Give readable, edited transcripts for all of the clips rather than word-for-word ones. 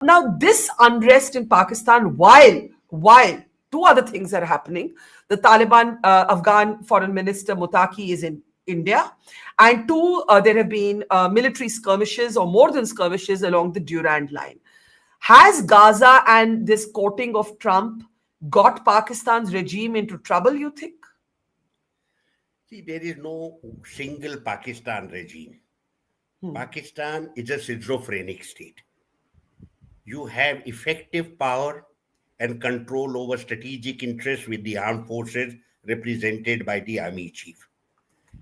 Now, this unrest in Pakistan, while two other things are happening, the Taliban Afghan Foreign Minister Mutaki is in India, and two, there have been military skirmishes or more than skirmishes along the Durand Line. Has Gaza and this courting of Trump got Pakistan's regime into trouble, you think? See, there is no single Pakistan regime. Hmm. Pakistan is a schizophrenic state. You have effective power and control over strategic interests with the armed forces represented by the army chief.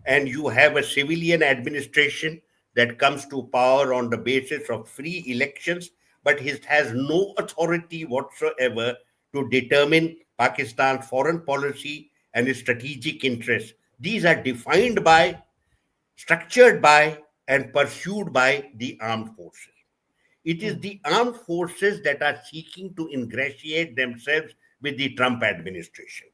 And you have a civilian administration that comes to power on the basis of free elections, but it has no authority whatsoever to determine Pakistan's foreign policy and its strategic interests. These are defined by, structured by, and pursued by the armed forces. It is Hmm. the armed forces that are seeking to ingratiate themselves with the Trump administration.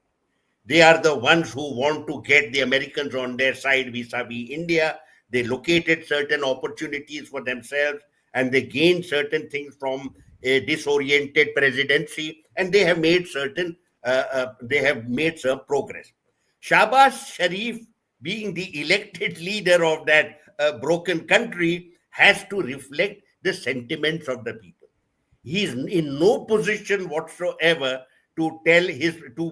They are the ones who want to get the Americans on their side vis-a-vis India. They located certain opportunities for themselves and they gained certain things from a disoriented presidency, and they have made some progress. Shahbaz Sharif, being the elected leader of that broken country, has to reflect the sentiments of the people. He is in no position whatsoever to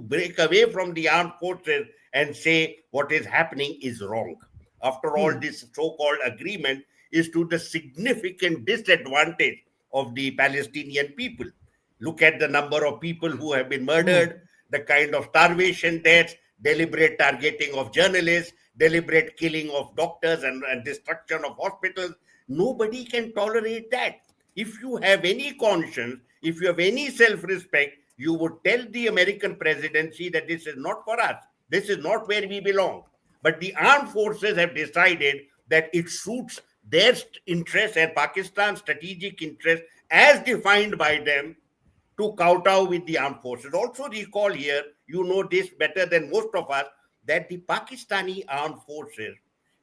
break away from the armed forces and say what is happening is wrong. After all, Hmm. this so-called agreement is to the significant disadvantage of the Palestinian people. Look at the number of people who have been Hmm. murdered, the kind of starvation deaths, deliberate targeting of journalists, deliberate killing of doctors, and destruction of hospitals. Nobody can tolerate that. If you have any conscience, if you have any self respect, you would tell the American presidency that this is not for us. This is not where we belong. But the armed forces have decided that it suits their interests and Pakistan's strategic interests as defined by them to kowtow with the armed forces. Also, recall here, you know this better than most of us, that the Pakistani armed forces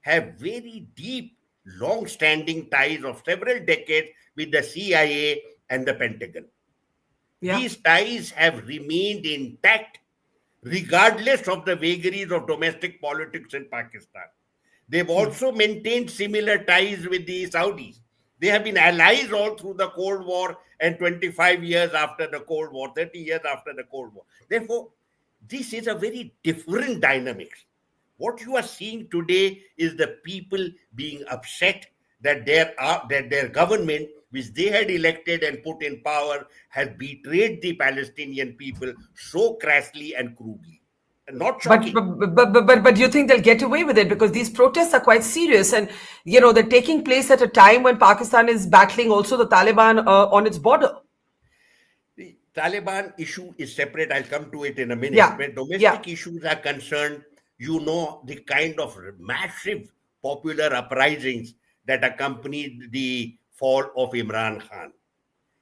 have very deep, long standing ties of several decades with the CIA and the Pentagon. Yeah. These ties have remained intact regardless of the vagaries of domestic politics in Pakistan. They've Hmm. also maintained similar ties with the Saudis. They have been allies all through the Cold War and 25 years after the Cold War, 30 years after the Cold War. Therefore, this is a very different dynamics. What you are seeing today is the people being upset that their government, which they had elected and put in power, has betrayed the Palestinian people so crassly and crudely. Not But shocking. but do you think they'll get away with it? Because these protests are quite serious, and they're taking place at a time when Pakistan is battling also the Taliban on its border. The Taliban issue is separate. I'll come to it in a minute. Yeah, Where yeah, domestic issues are concerned, you know the kind of massive popular uprisings that accompanied the fall of Imran Khan.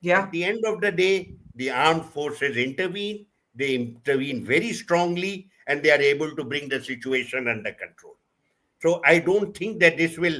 yeah. At the end of the day, the armed forces intervene. They intervene very strongly and they are able to bring the situation under control. So I don't think that this will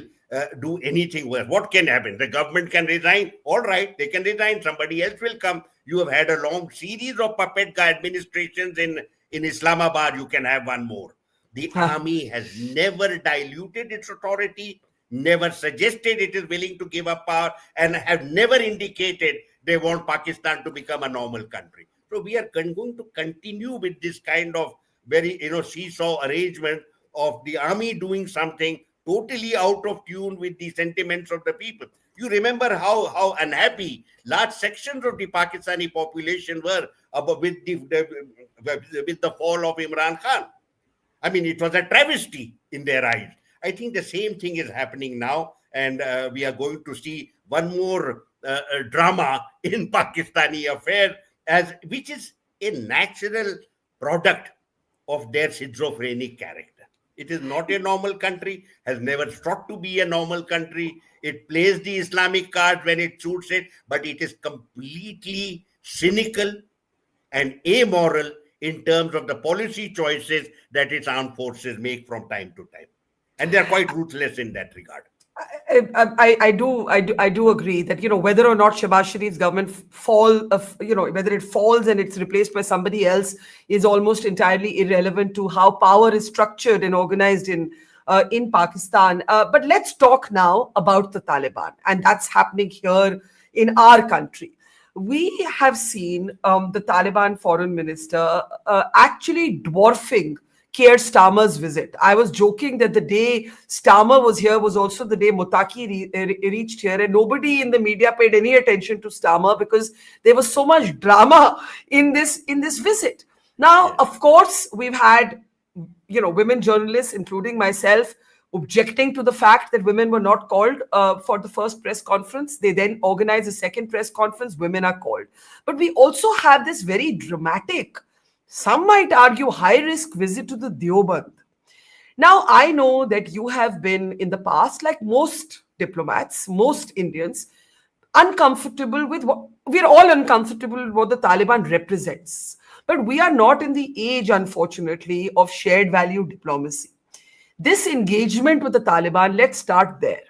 do anything worse. What can happen? The government can resign. All right, they can resign. Somebody else will come. You have had a long series of puppet administrations in Islamabad. You can have one more. The Huh. army has never diluted its authority, never suggested it is willing to give up power, and have never indicated they want Pakistan to become a normal country. So we are going to continue with this kind of very seesaw arrangement of the army doing something totally out of tune with the sentiments of the people. You remember how unhappy large sections of the Pakistani population were about with the fall of Imran Khan. I mean, it was a travesty in their eyes. I think the same thing is happening now, and we are going to see one more drama in Pakistani affairs, as which is a natural product of their schizophrenic character. It is not a normal country, has never sought to be a normal country. It plays the Islamic cards when it suits it, but it is completely cynical and amoral in terms of the policy choices that its armed forces make from time to time. And they are quite ruthless in that regard. I do agree that, whether or not Shehbaz Sharif's government whether it falls and it's replaced by somebody else is almost entirely irrelevant to how power is structured and organized in Pakistan. But let's talk now about the Taliban, and that's happening here in our country. We have seen the Taliban foreign minister actually dwarfing Keir Starmer's visit. I was joking that the day Starmer was here was also the day Mutaki reached here, and nobody in the media paid any attention to Starmer because there was so much drama in this visit. Now, Yes. of course, we've had women journalists, including myself, objecting to the fact that women were not called for the first press conference. They then organize a second press conference, women are called. But we also have this very dramatic, some might argue high risk visit to the Deoband. Now, I know that you have been in the past, like most diplomats, most Indians, uncomfortable with what we're all uncomfortable with what the Taliban represents. But we are not in the age, unfortunately, of shared value diplomacy. This engagement with the Taliban, let's start there.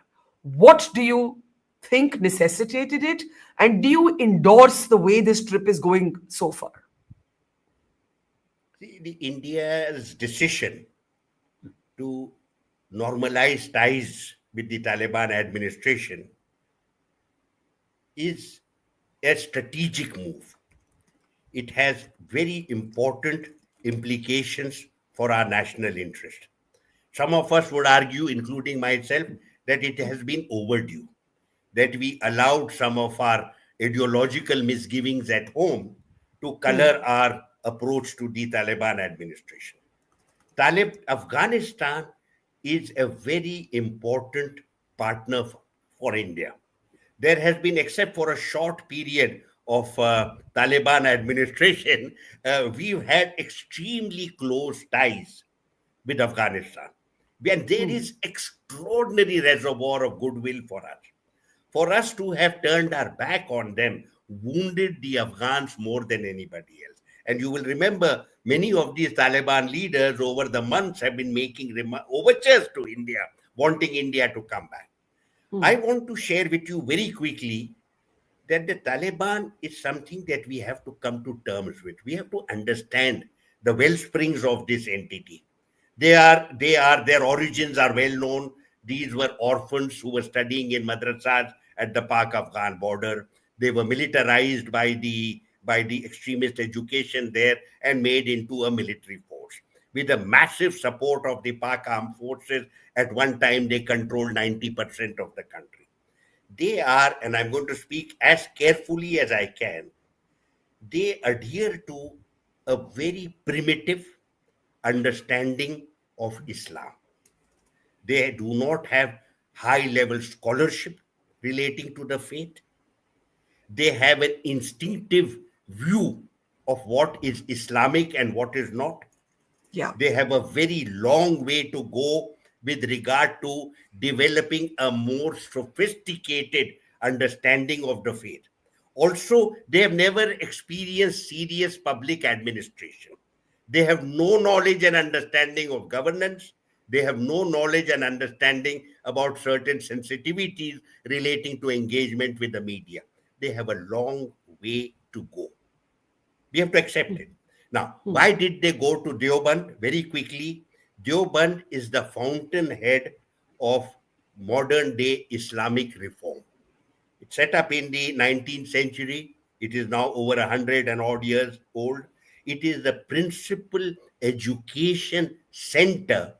What do you think necessitated it? And do you endorse the way this trip is going so far? See, the India's decision to normalize ties with the Taliban administration is a strategic move. It has very important implications for our national interest. Some of us would argue, including myself, that it has been overdue, that we allowed some of our ideological misgivings at home to color our approach to the Taliban administration. Afghanistan is a very important partner for India. There has been, except for a short period of Taliban administration, we've had extremely close ties with Afghanistan. And there is extraordinary reservoir of goodwill for us. For us to have turned our back on them wounded the Afghans more than anybody else. And you will remember many of these Taliban leaders over the months have been making overtures to India, wanting India to come back. I want to share with you very quickly that the Taliban is something that we have to come to terms with. We have to understand the well springs of this entity. Their origins are well known. These were orphans who were studying in madrasas at the Pak-Afghan border. They were militarized by the extremist education there and made into a military force. With the massive support of the Pak armed forces, at one time they controlled 90% of the country. They are, and I'm going to speak as carefully as I can, they adhere to a very primitive understanding of Islam. They do not have high level scholarship relating to the faith. They have an instinctive view of what is Islamic and what is not. Yeah. They have a very long way to go with regard to developing a more sophisticated understanding of the faith. Also, they have never experienced serious public administration. They have no knowledge and understanding of governance. They have no knowledge and understanding about certain sensitivities relating to engagement with the media. They have a long way to go. We have to accept it. Now, why did they go to Deoband? Very quickly, Deoband is the fountainhead of modern day Islamic reform. It's set up in the 19th century. It is now over 100 and odd years old. It is the principal education center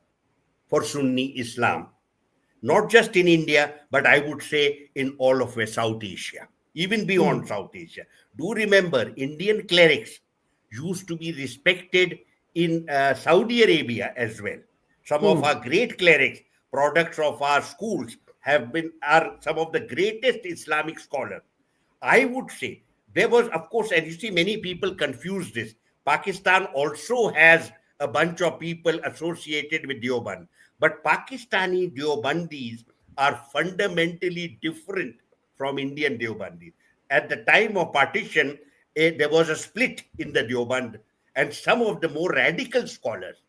for Sunni Islam, not just in India, but I would say in all of South Asia, even beyond South Asia. Do remember, Indian clerics used to be respected in Saudi Arabia as well. Some of our great clerics, products of our schools, are some of the greatest Islamic scholars. I would say there was, of course, and you see, many people confuse this. Pakistan also has a bunch of people associated with Deoband, but Pakistani Deobandis are fundamentally different from Indian Deobandis. At the time of partition, there was a split in the Deoband, and some of the more radical scholars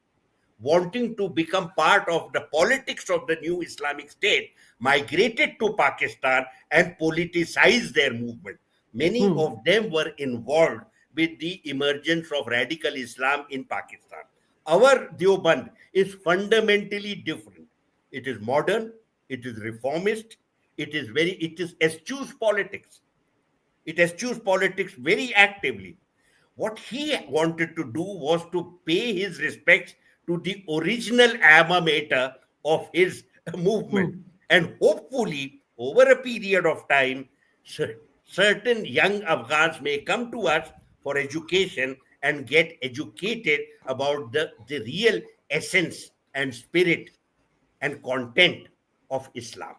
wanting to become part of the politics of the new Islamic State, migrated to Pakistan and politicized their movement. Many of them were involved with the emergence of radical Islam in Pakistan. Our Deoband is fundamentally different. It is modern, it is reformist, it is eschews politics. It eschews politics very actively. What he wanted to do was to pay his respects to the original alma mater of his movement. And hopefully, over a period of time, certain young Afghans may come to us for education and get educated about the real essence and spirit and content of Islam.